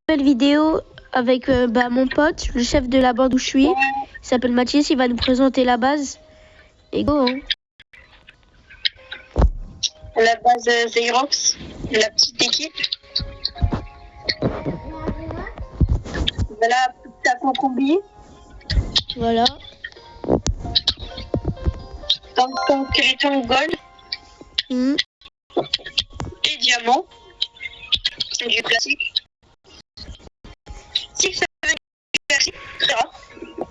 nouvelle vidéo avec mon pote, le chef de la bande où je suis. Il s'appelle Mathis, il va nous présenter la base. Et go, hein. La base Xerox, la petite équipe. Voilà, ta combi. Voilà. Donc ton skeleton gold et diamant. C'est du classique. Si ça veut dire du classique, c'est rare.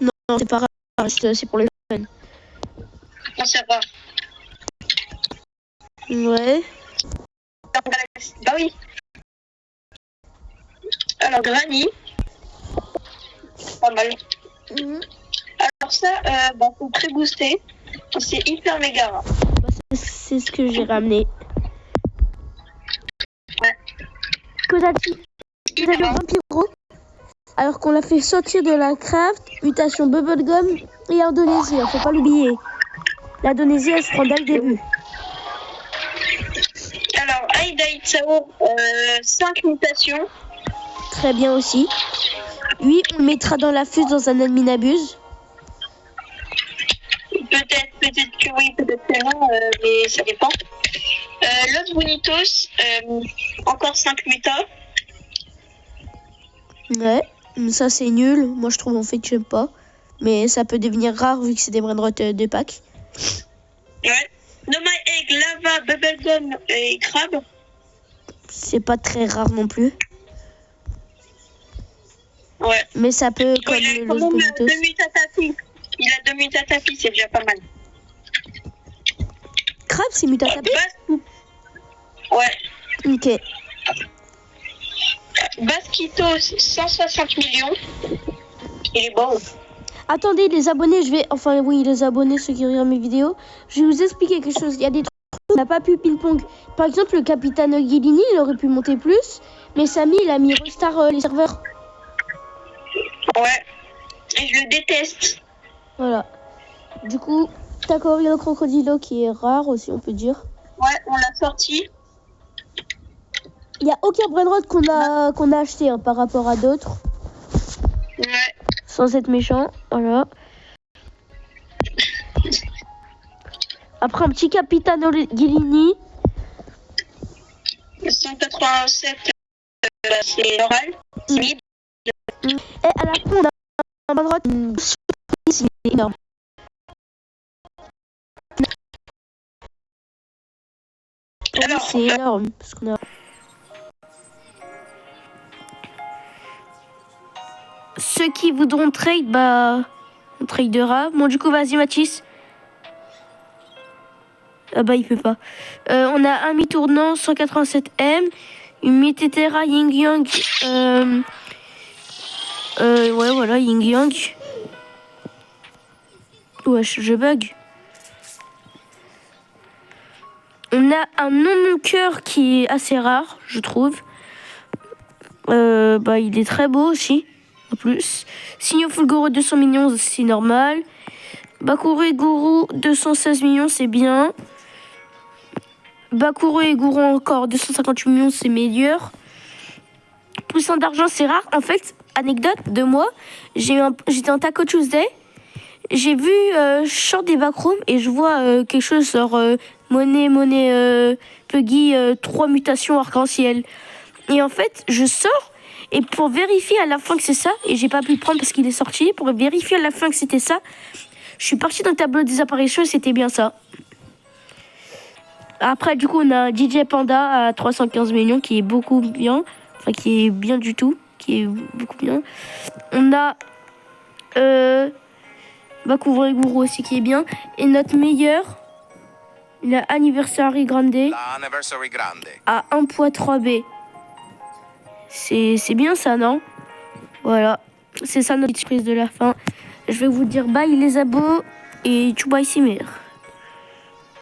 Non, c'est pas rare, c'est pour les fans. Non, c'est rare. Ouais. Bah oui. Alors, Granny. Pas mal. Alors ça, faut très booster. C'est hyper méga rare. C'est ce que j'ai ramené. Ouais. Kodati, vous avez un pyro alors qu'on l'a fait sortir de la craft, mutation bubblegum et Indonésie, faut pas l'oublier. L'Indonésie, elle se prend dès le début. Alors, Aida Itsao, 5 mutations. Très bien aussi. Lui, on le mettra dans la fuse dans un admin abuse. Peut-être que oui, peut-être que non, mais ça dépend. Los Bonitos, encore 5 mutas. Ouais, ça c'est nul. Moi je trouve en fait que j'aime pas. Mais ça peut devenir rare vu que c'est des brainrots de pack. Ouais. Noma Egg, Lava, Bubblegum et Crabe. C'est pas très rare non plus. Ouais. Mais ça peut comme il a le quand Los même Bonitos. 2 mutatapis. Il a 2 mutatapis, c'est déjà pas mal. Crabe, c'est mutatapi? Ouais. Ok. Basquito, 160 millions. Il est bon. Attendez, les abonnés, les abonnés, ceux qui regardent mes vidéos, je vais vous expliquer quelque chose. Il y a des trucs où on n'a pas pu ping-pong. Par exemple, le capitaine Guilini, il aurait pu monter plus, mais Samy, il a mis restart les serveurs. Ouais. Et je le déteste. Voilà. Du coup, Tacorio Crocodilo qui est rare aussi, on peut dire. Ouais, on l'a sorti. Il n'y a aucun brainrot qu'on a acheté par rapport à d'autres. Ouais. Sans être méchant, voilà. Après un petit Capitano Guilini. 187, c'est l'oral. Et à la fin, on a un brainrot c'est énorme. Alors, c'est énorme parce qu'on a... Ceux qui voudront trade, on tradera. Bon, du coup, vas-y, Mathis. Ah il peut pas. On a un mi-tournant, 187M. Une mi-tétéra Yin-Yang. Ouais, voilà, Yin-Yang. Wesh, je bug. On a un non-mon-cœur qui est assez rare, je trouve. Il est très beau aussi. En plus, Signo Fulgoro 200 millions, c'est normal. Bakuro et Guru 216 millions, c'est bien. Bakuro et Guru encore 258 millions, c'est meilleur. Poussin d'argent, c'est rare. En fait, anecdote de moi, j'étais en Taco Tuesday. J'ai vu short des backrooms et je vois quelque chose sur monnaie Puggy 3 mutations arc-en-ciel. Et en fait, je sors. Et pour vérifier à la fin que c'est ça, et j'ai pas pu le prendre parce qu'il est sorti, pour vérifier à la fin que c'était ça, je suis partie dans le tableau des apparitions et c'était bien ça. Après, du coup, on a DJ Panda à 315 millions qui est beaucoup bien, enfin qui est bien du tout, qui est beaucoup bien. On a Bakuro et Guru aussi qui est bien. Et notre meilleur, il a Anniversary Grande à 1.3B. C'est bien ça, non? Voilà, c'est ça notre petite prise de la fin. Je vais vous dire bye les abos et tchou bye Simir.